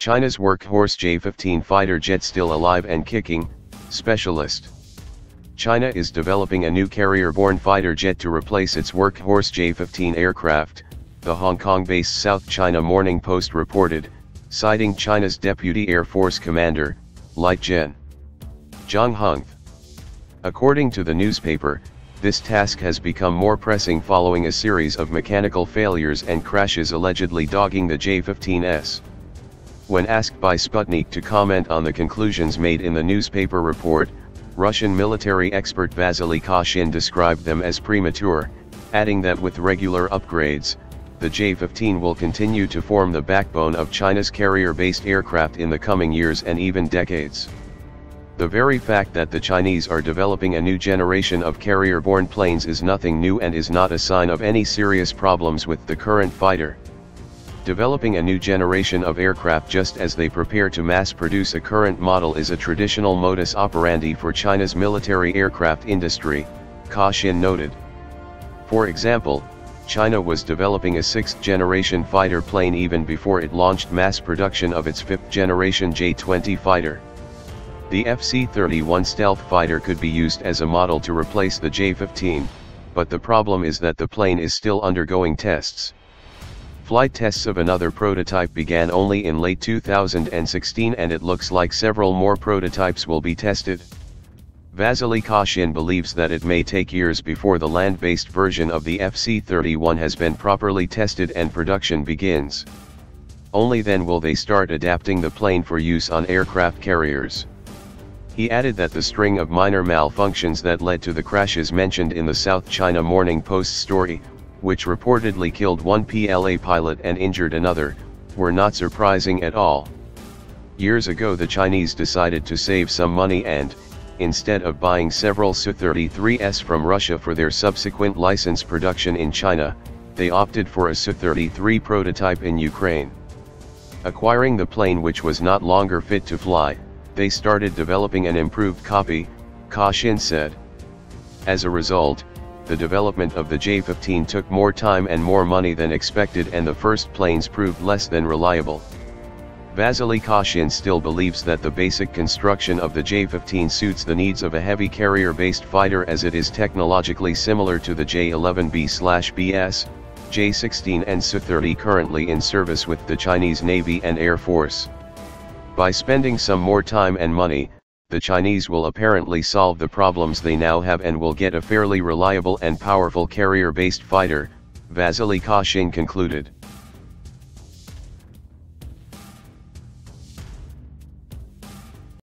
China's Workhorse J-15 fighter jet still alive and kicking, specialist. China is developing a new carrier-borne fighter jet to replace its Workhorse J-15 aircraft, the Hong Kong-based South China Morning Post reported, citing China's Deputy Air Force Commander, Light Gen. Zhang Hongthe. According to the newspaper, this task has become more pressing following a series of mechanical failures and crashes allegedly dogging the J-15s. When asked by Sputnik to comment on the conclusions made in the newspaper report, Russian military expert Vasily Koshin described them as premature, adding that with regular upgrades, the J-15 will continue to form the backbone of China's carrier-based aircraft in the coming years and even decades. The very fact that the Chinese are developing a new generation of carrier-borne planes is nothing new and is not a sign of any serious problems with the current fighter. Developing a new generation of aircraft just as they prepare to mass-produce a current model is a traditional modus operandi for China's military aircraft industry, Koshin noted. For example, China was developing a sixth-generation fighter plane even before it launched mass production of its fifth-generation J-20 fighter. The FC-31 stealth fighter could be used as a model to replace the J-15, but the problem is that the plane is still undergoing tests. Flight tests of another prototype began only in late 2016 and it looks like several more prototypes will be tested. Vasily Koshin believes that it may take years before the land-based version of the FC-31 has been properly tested and production begins. Only then will they start adapting the plane for use on aircraft carriers. He added that the string of minor malfunctions that led to the crashes mentioned in the South China Morning Post story, which reportedly killed one PLA pilot and injured another, were not surprising at all. Years ago the Chinese decided to save some money and, instead of buying several Su-33s from Russia for their subsequent license production in China, they opted for a Su-33 prototype in Ukraine. Acquiring the plane which was not longer fit to fly, they started developing an improved copy, Koshin said. As a result, the development of the J-15 took more time and more money than expected and the first planes proved less than reliable. Vasily Koshin still believes that the basic construction of the J-15 suits the needs of a heavy carrier-based fighter as it is technologically similar to the J-11B/BS, J-16 and Su-30 currently in service with the Chinese Navy and Air Force. By spending some more time and money, the Chinese will apparently solve the problems they now have and will get a fairly reliable and powerful carrier-based fighter, Vasily Koshin concluded.